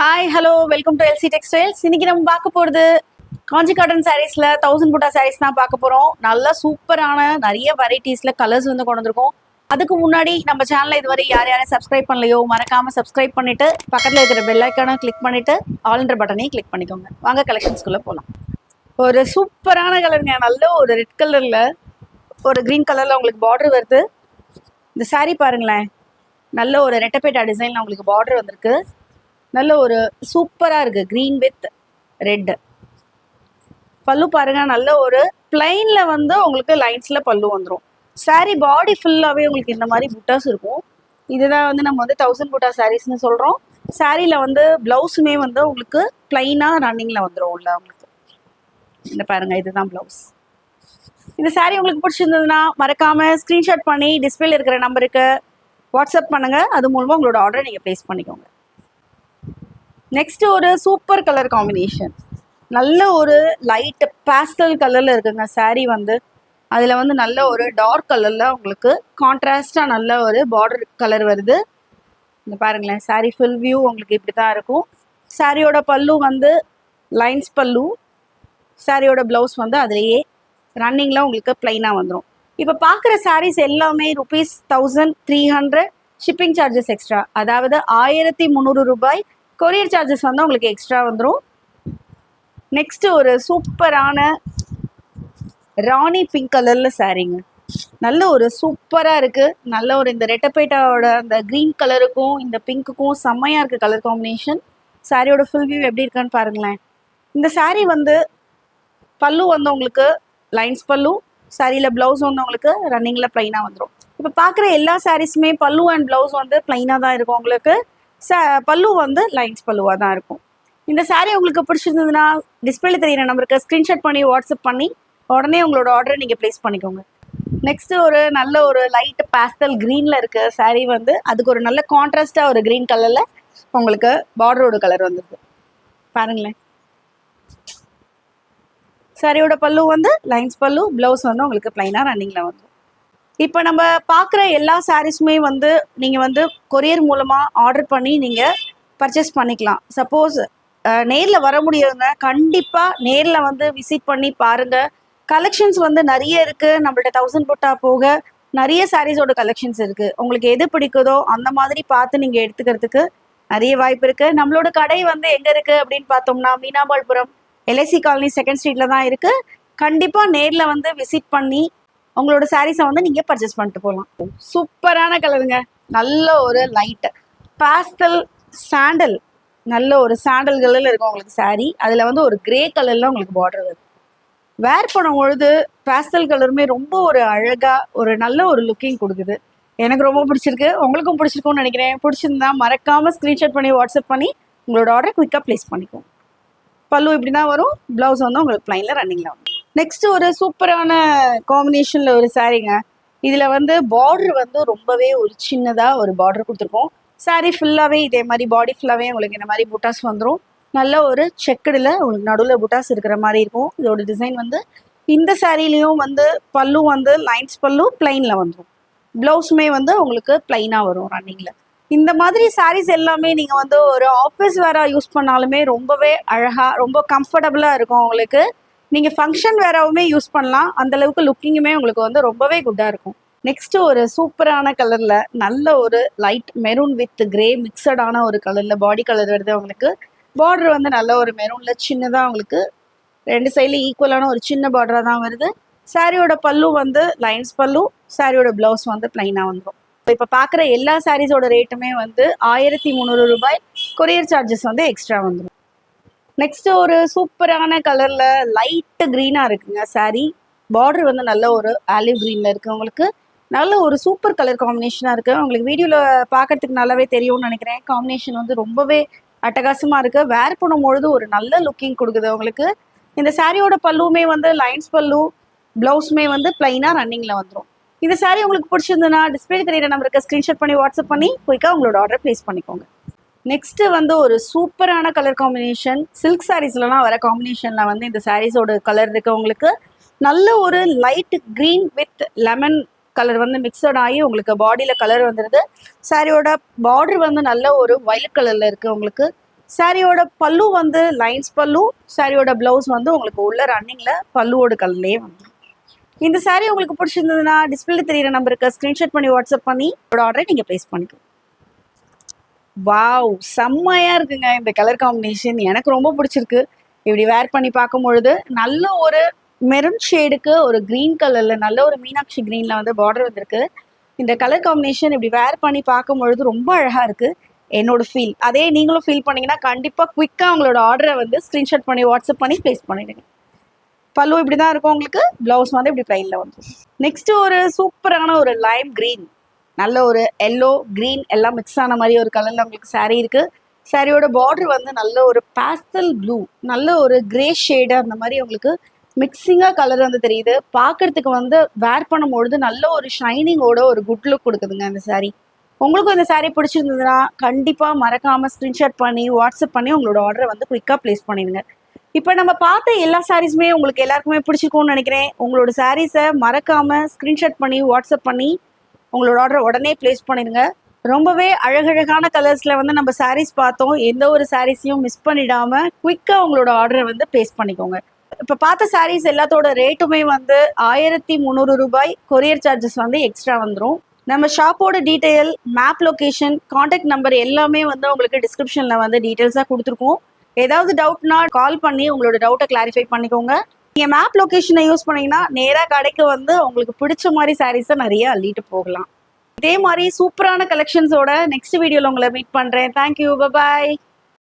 Hi hello welcome to LC textiles. இன்னைக்கு நம்ம பார்க்க போகிறது காஞ்சி காட்டன் சாரீஸில் 1000 புட்டா சாரீஸ் தான் பார்க்க போகிறோம். நல்ல சூப்பரான நிறைய வெரைட்டிஸில் கலர்ஸ் வந்து கொண்டு வந்திருக்கோம். அதுக்கு முன்னாடி நம்ம சேனலை இதுவரை யார் யாரும் சப்ஸ்கிரைப் பண்ணலையோ மறக்காமல் சப்ஸ்கிரைப் பண்ணிவிட்டு பக்கத்தில் இருக்கிற பெல் ஐக்கானை கிளிக் பண்ணிவிட்டு ஆல்ன்ற பட்டனையும் கிளிக் பண்ணிக்கோங்க. வாங்க கலெக்ஷன்ஸ்குள்ளே போகலாம். ஒரு சூப்பரான கலருங்க, நல்ல ஒரு ரெட் கலரில் ஒரு க்ரீன் கலரில் உங்களுக்கு பார்டர் வருது. இந்த சாரீ பாருங்களேன், நல்ல ஒரு ரெட்டப்பேட்டா டிசைனில் உங்களுக்கு பார்டர் வந்திருக்கு. நல்ல ஒரு சூப்பராக இருக்குது, க்ரீன் வித் ரெட்டு. பல்லு பாருங்கள், நல்ல ஒரு பிளைனில் வந்து உங்களுக்கு லைன்ஸில் பல்லு வந்துடும். சாரீ பாடி ஃபுல்லாகவே உங்களுக்கு இந்த மாதிரி புட்டாஸ் இருக்கும். இதுதான் வந்து நம்ம வந்து 1000 புட்டா சாரீஸ்னு சொல்கிறோம். சாரியில் வந்து ப்ளவுஸுமே வந்து உங்களுக்கு பிளைனாக ரன்னிங்கில் வந்துடும் உள்ள உங்களுக்கு. இந்த பாருங்கள், இதுதான் ப்ளவுஸ். இந்த சாரீ உங்களுக்கு பிடிச்சிருந்ததுன்னா மறக்காமல் ஸ்க்ரீன்ஷாட் பண்ணி டிஸ்பிளேல இருக்கிற நம்பருக்கு வாட்ஸ்அப் பண்ணுங்கள். அது மூலமாக உங்களோட ஆர்டரை நீங்கள் ப்ளேஸ் பண்ணிக்கோங்க. நெக்ஸ்ட் ஒரு சூப்பர் கலர் காம்பினேஷன், நல்ல ஒரு லைட் பேஸ்டல் கலரில் இருக்குங்க சாரீ வந்து. அதில் வந்து நல்ல ஒரு டார்க் கலரில் உங்களுக்கு கான்ட்ராஸ்டாக நல்ல ஒரு பார்டர் கலர் வருது. இந்த பாருங்களேன், சாரீ ஃபுல் வியூ உங்களுக்கு இப்படி தான் இருக்கும். சாரியோட பல்லு வந்து லைன்ஸ் பல்லு, சாரியோட ப்ளவுஸ் வந்து அதுலேயே ரன்னிங்கில் உங்களுக்கு ப்ளைனாக வந்துடும். இப்போ பார்க்குற சாரீஸ் எல்லாமே ₹1300 ஷிப்பிங் சார்ஜஸ் எக்ஸ்ட்ரா, அதாவது 1300 ரூபாய் கொரியர் சார்ஜஸ் வந்து உங்களுக்கு எக்ஸ்ட்ரா வந்துடும். நெக்ஸ்ட்டு ஒரு சூப்பரான ராணி பிங்க் கலரில் சாரீங்க, நல்ல ஒரு சூப்பராக இருக்குது. நல்ல ஒரு இந்த ரெட்டப்பேட்டாவோட அந்த க்ரீன் கலருக்கும் இந்த பிங்க்குக்கும் செம்மையாக இருக்குது கலர் காம்பினேஷன். சாரியோட ஃபுல் வியூ எப்படி இருக்கான்னு பாருங்களேன். இந்த சாரீ வந்து பல்லு வந்து உங்களுக்கு லைன்ஸ் பல்லு, சாரியில் ப்ளவுஸ் வந்து உங்களுக்கு ரன்னிங்கில் ப்ளைனாக வந்துடும். இப்போ பார்க்குற எல்லா சாரீஸுமே பல்லு அண்ட் ப்ளவுஸ் வந்து ப்ளைனாக தான் இருக்கும் உங்களுக்கு. பல்லு வந்து லைன்ஸ் பல்லுவாக தான் இருக்கும். இந்த சாரீ உங்களுக்கு பிடிச்சிருந்ததுன்னா டிஸ்பிளேல தெரியிற நம்பருக்கு ஸ்க்ரீன்ஷாட் பண்ணி வாட்ஸ்அப் பண்ணி உடனே உங்களோட ஆர்டரை நீங்கள் ப்ளேஸ் பண்ணிக்கோங்க. நெக்ஸ்ட்டு ஒரு நல்ல ஒரு லைட் பேஸ்டல் க்ரீனில் இருக்க சாரீ வந்து அதுக்கு ஒரு நல்ல கான்ட்ராஸ்டாக ஒரு க்ரீன் கலரில் உங்களுக்கு பார்டரோட கலர் வந்துருக்கு பாருங்களேன். சாரியோட பல்லு வந்து லைன்ஸ் பல்லு, ப்ளவுஸ் வந்து உங்களுக்கு ப்ளைனாக ரன்னிங்கில் வந்துடும். இப்போ நம்ம பார்க்குற எல்லா சாரீஸுமே வந்து நீங்கள் வந்து கொரியர் மூலமாக ஆர்டர் பண்ணி நீங்கள் பர்ச்சேஸ் பண்ணிக்கலாம். சப்போஸ் நேரில் வர முடியாதுங்க, கண்டிப்பாக நேரில் வந்து விசிட் பண்ணி பாருங்கள். கலெக்ஷன்ஸ் வந்து நிறைய இருக்குது. நம்மள்ட்ட 1000 புட்டா போக நிறைய சாரீஸோட கலெக்ஷன்ஸ் இருக்குது. உங்களுக்கு எது பிடிக்குதோ அந்த மாதிரி பார்த்து நீங்கள் எடுத்துக்கிறதுக்கு நிறைய வாய்ப்பு இருக்குது. நம்மளோட கடை வந்து எங்கே இருக்குது அப்படின்னு பார்த்தோம்னா மீனாபால்புரம் எல்ஐசி காலனி 2nd ஸ்ட்ரீட்டில் தான் இருக்குது. கண்டிப்பாக நேரில் வந்து விசிட் பண்ணி உங்களோட சாரீஸை வந்து நீங்கள் பர்ச்சேஸ் பண்ணிட்டு போகலாம். சூப்பரான கலருங்க, நல்ல ஒரு லைட்டு பாஸ்டல் சாண்டல், நல்ல ஒரு சாண்டல் கலரில் இருக்கும் உங்களுக்கு சாரீ. அதில் வந்து ஒரு கிரே கலரில் உங்களுக்கு பார்டர் வருது. வேர் பண்ணும் பொழுது பாஸ்டல் கலருமே ரொம்ப ஒரு அழகாக ஒரு நல்ல ஒரு லுக்கிங் கொடுக்குது. எனக்கு ரொம்ப பிடிச்சிருக்கு, உங்களுக்கும் பிடிச்சிருக்கும்னு நினைக்கிறேன். பிடிச்சிருந்தா மறக்காமல் ஸ்க்ரீன்ஷாட் பண்ணி வாட்ஸ்அப் பண்ணி உங்களோட ஆர்டரை குயிக்காக ப்ளேஸ் பண்ணிக்கோங்க. பல்லு இப்படி தான் வரும், ப்ளவுஸ் வந்து உங்களுக்கு ப்ளைனில் ரன்னிங்கில் வரும். நெக்ஸ்ட் ஒரு சூப்பரான காம்பினேஷனில் ஒரு சாரீங்க. இதில் வந்து பார்டர் வந்து ரொம்பவே ஒரு சின்னதாக ஒரு பார்டர் கொடுத்துருக்கோம். சாரீ ஃபுல்லாகவே இதே மாதிரி பாடி ஃபுல்லாகவே உங்களுக்கு இந்த மாதிரி புட்டாஸ் வந்துடும். நல்ல ஒரு செக்குடில் உங்களுக்கு நடுவில் புட்டாஸ் இருக்கிற மாதிரி இருக்கும். இதோட டிசைன் வந்து இந்த சாரீலையும் வந்து பல்லு வந்து லைன்ஸ் பல்லு ப்ளைனில் வந்துடும். ப்ளவுஸுமே வந்து உங்களுக்கு ப்ளைனாக வரும் ரன்னிங்கில். இந்த மாதிரி சாரீஸ் எல்லாமே நீங்கள் வந்து ஒரு ஆஃபீஸ் வேராக யூஸ் பண்ணாலுமே ரொம்பவே அழகாக ரொம்ப கம்ஃபர்டபுளாக இருக்கும் உங்களுக்கு. நீங்கள் ஃபங்க்ஷன் வேறாவுமே யூஸ் பண்ணலாம். அந்தளவுக்கு லுக்கிங்குமே உங்களுக்கு வந்து ரொம்பவே குட்டாக இருக்கும். நெக்ஸ்ட்டு ஒரு சூப்பரான கலரில் நல்ல ஒரு லைட் மெரூன் வித் கிரே மிக்சடான ஒரு கலரில் பாடி கலர் வருது உங்களுக்கு. பார்டர் வந்து நல்ல ஒரு மெரூனில் சின்னதாக உங்களுக்கு 2 சைடில் ஈக்குவலான ஒரு சின்ன பார்டராக தான் வருது. சாரியோட பல்லு வந்து லைன்ஸ் பல்லு, சாரியோட ப்ளவுஸ் வந்து ப்ளைனாக வந்துடும். இப்போ பார்க்குற எல்லா சாரீஸோட ரேட்டுமே வந்து 1300 ரூபாய் கொரியர் சார்ஜஸ் வந்து எக்ஸ்ட்ரா வந்துடும். நெக்ஸ்ட்டு ஒரு சூப்பரான கலரில் லைட்டு க்ரீனாக இருக்குங்க சாரீ. பார்டர் வந்து நல்ல ஒரு ஆலிவ் க்ரீனில் இருக்குது உங்களுக்கு. நல்ல ஒரு சூப்பர் கலர் காம்பினேஷனாக இருக்குது. உங்களுக்கு வீடியோவில் பார்க்குறதுக்கு நல்லாவே தெரியும்னு நினைக்கிறேன். காம்பினேஷன் வந்து ரொம்பவே அட்டகாசமாக இருக்குது. வேர் பண்ணும்பொழுது ஒரு நல்ல லுக்கிங் கொடுக்குது உங்களுக்கு. இந்த சாரியோட பல்லுமே வந்து லைன்ஸ் பல்லு, ப்ளவுஸுமே வந்து ப்ளைனாக ரன்னிங்கில் வந்துடும். இந்த சாரீ உங்களுக்கு பிடிச்சிருந்ததுன்னா டிஸ்பிளே தெரியிற நம்பருக்கு ஸ்க்ரீன்ஷாட் பண்ணி வாட்ஸ்அப் பண்ணி குயிக்காக உங்களோட ஆர்டர் ப்ளேஸ் பண்ணிக்கோங்க. நெக்ஸ்ட்டு வந்து ஒரு சூப்பரான கலர் காம்பினேஷன், சில்க் சாரீஸ்லாம் வர காம்பினேஷனில் வந்து இந்த சாரீஸோட கலர் இருக்குது உங்களுக்கு. நல்ல ஒரு light green with lemon colour வந்து மிக்சட் ஆகி உங்களுக்கு பாடியில் கலர் வந்துடுது. சாரியோட பார்டர் வந்து நல்ல ஒரு வயலட் கலரில் இருக்குது உங்களுக்கு. சாரியோட பல்லு வந்து லைன்ஸ் பல்லு, சாரியோட ப்ளவுஸ் வந்து உங்களுக்கு உள்ள ரன்னிங்கில் பல்லுவோட கலர்லேயே வந்து. இந்த சாரீ உங்களுக்கு பிடிச்சிருந்ததுன்னா டிஸ்பிளே தெரியிற நம்பருக்கு ஸ்க்ரீன்ஷாட் பண்ணி வாட்ஸ்அப் பண்ணி ஆர்டரை நீங்கள் ப்ளேஸ் பண்ணிக்கணும். வாவ், செம்மையாக இருக்குங்க இந்த கலர் காம்பினேஷன். எனக்கு ரொம்ப பிடிச்சிருக்கு. இப்படி வேர் பண்ணி பார்க்கும்பொழுது நல்ல ஒரு மெரூன் ஷேடுக்கு ஒரு க்ரீன் கலரில் நல்ல ஒரு மீனாட்சி க்ரீனில் வந்து பார்டர் வந்திருக்கு. இந்த கலர் காம்பினேஷன் இப்படி வேர் பண்ணி பார்க்கும்பொழுது ரொம்ப அழகாக இருக்குது. என்னோட ஃபீல் அதே நீங்களும் ஃபீல் பண்ணிங்கன்னா கண்டிப்பாக குயிக்காக உங்களோட ஆர்டரை வந்து ஸ்க்ரீன்ஷாட் பண்ணி வாட்ஸ்அப் பண்ணி ப்ளேஸ் பண்ணிவிடுங்க. பல்லு இப்படி தான் இருக்கும் உங்களுக்கு. ப்ளவுஸ் வந்து இப்படி ப்ளைனில் வந்து. நெக்ஸ்ட்டு ஒரு சூப்பரான ஒரு லைம் க்ரீன், நல்ல ஒரு எல்லோ க்ரீன் எல்லாம் மிக்ஸ் ஆன மாதிரி ஒரு கலரில் உங்களுக்கு சாரீ இருக்குது. சாரியோட பார்டர் வந்து நல்ல ஒரு பாஸ்டல் ப்ளூ, நல்ல ஒரு கிரே ஷேடு அந்த மாதிரி உங்களுக்கு மிக்சிங்காக கலர் வந்து தெரியுது. பார்க்கறதுக்கு வந்து வேர் பண்ணும்பொழுது நல்ல ஒரு ஷைனிங்கோட ஒரு குட் லுக் கொடுக்குதுங்க இந்த சாரீ. உங்களுக்கும் இந்த சாரீ பிடிச்சிருந்ததுன்னா கண்டிப்பாக மறக்காமல் ஸ்க்ரீன்ஷாட் பண்ணி வாட்ஸ்அப் பண்ணி உங்களோட ஆர்டரை வந்து குயிக்காக ப்ளேஸ் பண்ணிடுங்க. இப்போ நம்ம பார்த்த எல்லா சாரீஸுமே உங்களுக்கு எல்லாருக்குமே பிடிச்சிருக்கும்னு நினைக்கிறேன். உங்களோட சாரீஸை மறக்காமல் ஸ்க்ரீன்ஷாட் பண்ணி வாட்ஸ்அப் பண்ணி உங்களோட ஆர்டரை உடனே ப்ளேஸ் பண்ணிடுங்க. ரொம்பவே அழகழகான கலர்ஸில் வந்து நம்ம சாரீஸ் பார்த்தோம். எந்த ஒரு சாரீஸையும் மிஸ் பண்ணிடாமல் குயிக்காக உங்களோட ஆர்டரை வந்து ப்ளேஸ் பண்ணிக்கோங்க. இப்போ பார்த்த சாரீஸ் எல்லாத்தோட ரேட்டுமே வந்து 1300 ரூபாய். கொரியர் சார்ஜஸ் வந்து எக்ஸ்ட்ரா வந்துடும். நம்ம ஷாப்போட detail, map location, contact number எல்லாமே வந்து உங்களுக்கு டிஸ்கிரிப்ஷனில் வந்து டீட்டெயில்ஸாக கொடுத்துருக்கோம். ஏதாவது டவுட்னா கால் பண்ணி உங்களோட டவுட்டை கிளாரிஃபை பண்ணிக்கோங்க. நீங்கள் மேப் லொக்கேஷனை யூஸ் பண்ணிங்கன்னா நேராக கடைக்கு வந்து உங்களுக்கு பிடிச்ச மாதிரி சாரீஸை நிறைய அள்ளிட்டு போகலாம். இதே மாதிரி சூப்பரான கலெக்ஷன்ஸோட நெக்ஸ்ட் வீடியோவில் உங்களை மீட் பண்ணுறேன். Thank you, bye bye.